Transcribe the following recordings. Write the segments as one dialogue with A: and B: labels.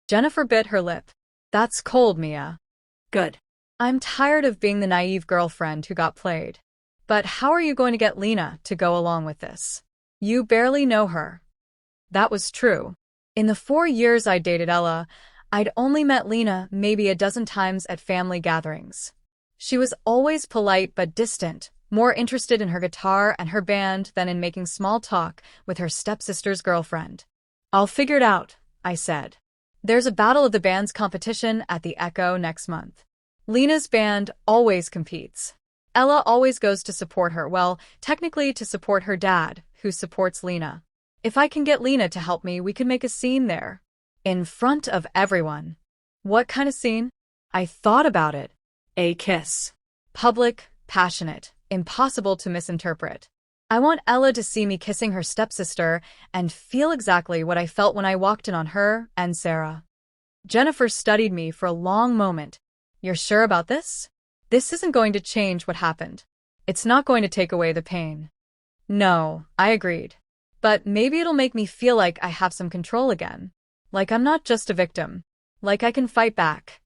A: Jennifer bit her lip. That's cold, Mia.
B: Good.
A: I'm tired of being the naive girlfriend who got played. But how are you going to get Lena to go along with this? You barely know her. That was true. In the 4 years I dated Ella, I'd only met Lena maybe a dozen times at family gatherings. She was always polite but distant, more interested in her guitar and her band than in making small talk with her stepsister's girlfriend. I'll figure it out, I said. There's a Battle of the Bands competition at the Echo next month. Lena's band always competes. Ella always goes to support her, well, technically to support her dad, who supports Lena. If I can get Lena to help me, we can make a scene there. In front of everyone. What kind of scene? I thought about it.
B: A kiss.
A: Public, passionate, impossible to misinterpret. I want Ella to see me kissing her stepsister and feel exactly what I felt when I walked in on her and Sarah. Jennifer studied me for a long moment. You're sure about this? This isn't going to change what happened. It's not going to take away the pain. No, I agreed. But maybe it'll make me feel like I have some control again. Like I'm not just a victim. Like I can fight back.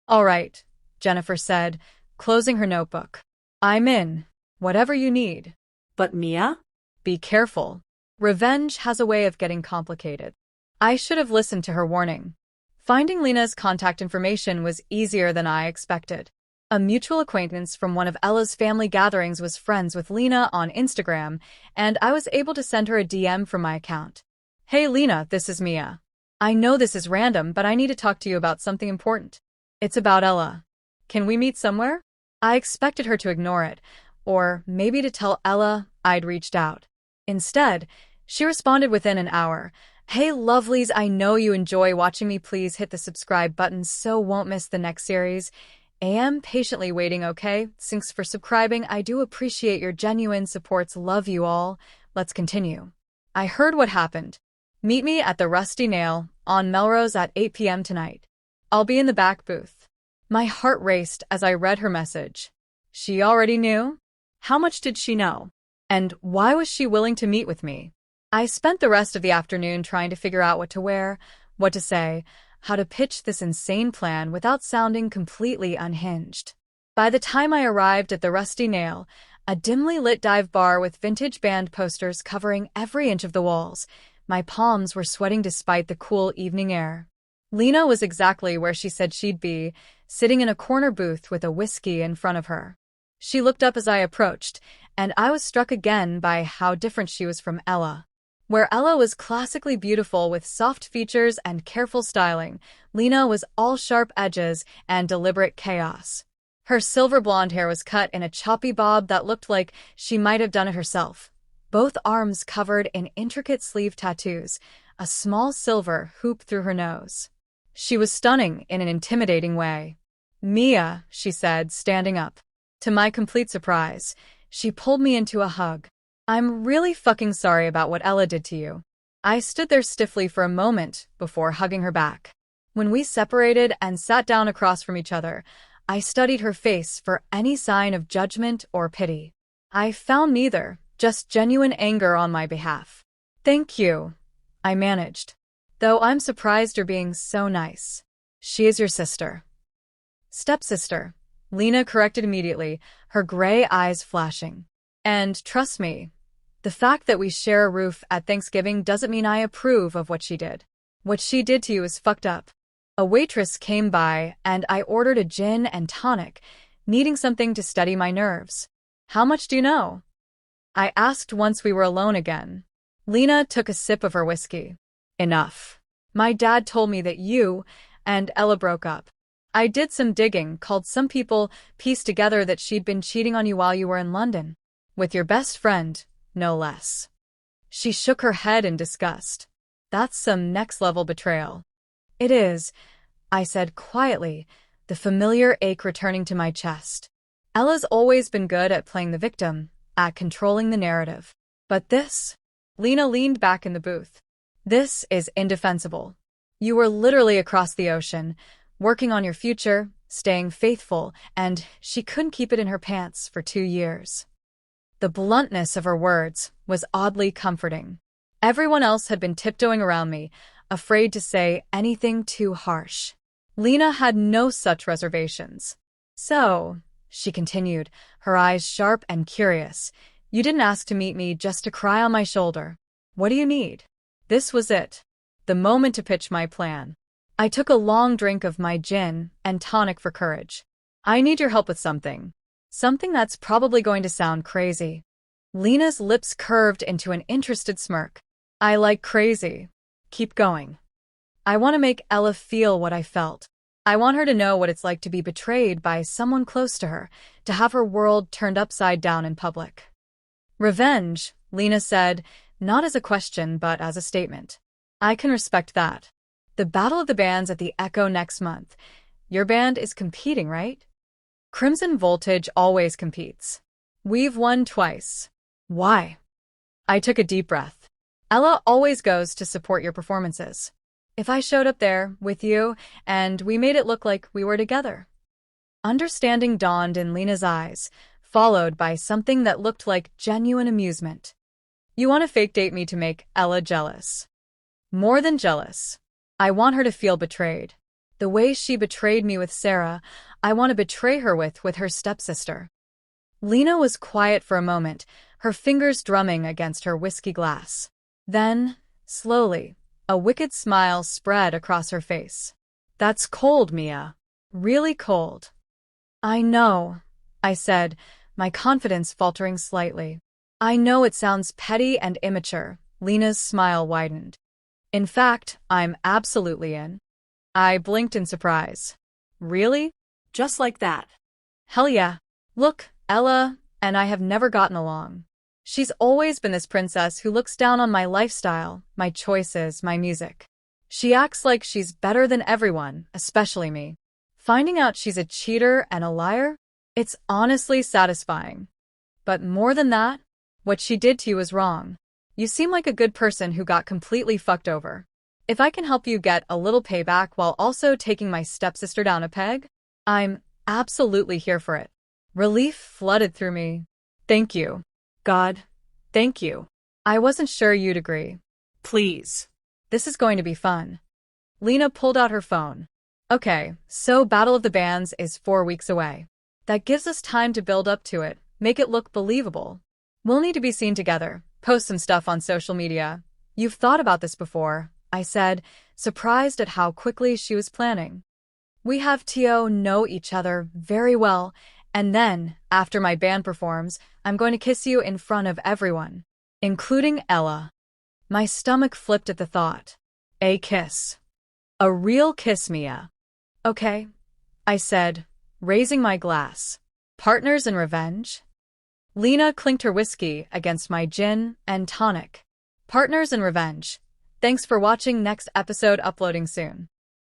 A: All right, Jennifer said, closing her notebook. I'm in. Whatever you need.
B: But Mia?
A: Be careful. Revenge has a way of getting complicated. I should have listened to her warning. Finding Lena's contact information was easier than I expected. A mutual acquaintance from one of Ella's family gatherings was friends with Lena on Instagram, and I was able to send her a DM from my account. Hey Lena, this is Mia. I know this is random, but I need to talk to you about something important. It's about Ella. Can we meet somewhere? I expected her to ignore it, or maybe to tell Ella I'd reached out. Instead, she responded within an hour. Hey lovelies, I know you enjoy watching me. Please hit the subscribe button so won't miss the next series. Am patiently waiting, okay? Thanks for subscribing. I do appreciate your genuine supports. Love you all. Let's continue. I heard what happened. Meet me at the Rusty Nail on Melrose at 8 p.m. tonight. I'll be in the back booth. My heart raced as I read her message. She already knew? How much did she know? And why was she willing to meet with me? I spent the rest of the afternoon trying to figure out what to wear, what to say, how to pitch this insane plan without sounding completely unhinged. By the time I arrived at the Rusty Nail, a dimly lit dive bar with vintage band posters covering every inch of the walls, my palms were sweating despite the cool evening air. Lena was exactly where she said she'd be, sitting in a corner booth with a whiskey in front of her. She looked up as I approached, and I was struck again by how different she was from Ella. Where Ella was classically beautiful with soft features and careful styling, Lena was all sharp edges and deliberate chaos. Her silver blonde hair was cut in a choppy bob that looked like she might have done it herself. Both arms covered in intricate sleeve tattoos, a small silver hoop through her nose. She was stunning in an intimidating way. Mia, she said, standing up. To my complete surprise, she pulled me into a hug. I'm really fucking sorry about what Ella did to you. I stood there stiffly for a moment before hugging her back. When we separated and sat down across from each other, I studied her face for any sign of judgment or pity. I found neither, just genuine anger on my behalf. Thank you, I managed. Though I'm surprised you're being so nice. She is your sister. Stepsister, Lena corrected immediately, her gray eyes flashing. And trust me, the fact that we share a roof at Thanksgiving doesn't mean I approve of what she did. What she did to you is fucked up. A waitress came by and I ordered a gin and tonic, needing something to steady my nerves. How much do you know? I asked once we were alone again. Lena took a sip of her whiskey. Enough. My dad told me that you and Ella broke up. I did some digging, called some people, pieced together that she'd been cheating on you while you were in London. With your best friend, no less. She shook her head in disgust. That's some next-level betrayal. It is, I said quietly, the familiar ache returning to my chest. Ella's always been good at playing the victim, at controlling the narrative. But this? Lena leaned back in the booth. This is indefensible. You were literally across the ocean, working on your future, staying faithful, and she couldn't keep it in her pants for 2 years. The bluntness of her words was oddly comforting. Everyone else had been tiptoeing around me, afraid to say anything too harsh. Lena had no such reservations. So, she continued, her eyes sharp and curious, you didn't ask to meet me just to cry on my shoulder. What do you need? This was it. The moment to pitch my plan. I took a long drink of my gin and tonic for courage. I need your help with something. Something that's probably going to sound crazy. Lena's lips curved into an interested smirk. I like crazy. Keep going. I want to make Ella feel what I felt. I want her to know what it's like to be betrayed by someone close to her, to have her world turned upside down in public. Revenge, Lena said, not as a question but as a statement. I can respect that. The Battle of the Bands at the Echo next month. Your band is competing, right? Crimson Voltage always competes. We've won twice. Why? I took a deep breath. Ella always goes to support your performances. If I showed up there with you and we made it look like we were together. Understanding dawned in Lena's eyes, followed by something that looked like genuine amusement. You want to fake date me to make Ella jealous. More than jealous. I want her to feel betrayed. The way she betrayed me with Sarah, I want to betray her with her stepsister. Lena was quiet for a moment, her fingers drumming against her whiskey glass. Then, slowly, a wicked smile spread across her face. That's cold, Mia. Really cold. I know, I said, my confidence faltering slightly. I know it sounds petty and immature. Lena's smile widened. In fact, I'm absolutely in. I blinked in surprise. Really?
B: Just like that.
A: Hell yeah. Look, Ella and I have never gotten along. She's always been this princess who looks down on my lifestyle, my choices, my music. She acts like she's better than everyone, especially me. Finding out she's a cheater and a liar? It's honestly satisfying. But more than that, what she did to you was wrong. You seem like a good person who got completely fucked over. If I can help you get a little payback while also taking my stepsister down a peg, I'm absolutely here for it. Relief flooded through me. Thank you. God, thank you. I wasn't sure you'd agree.
B: Please.
A: This is going to be fun. Lena pulled out her phone. Okay, so Battle of the Bands is 4 weeks away. That gives us time to build up to it, make it look believable. We'll need to be seen together, post some stuff on social media. You've thought about this before, I said, surprised at how quickly she was planning. We have to know each other very well, and then, after my band performs, I'm going to kiss you in front of everyone, including Ella. My stomach flipped at the thought. A kiss. A real kiss, Mia. Okay, I said, raising my glass. Partners in revenge? Lena clinked her whiskey against my gin and tonic. Partners in revenge. Thanks for watching. Next episode uploading soon.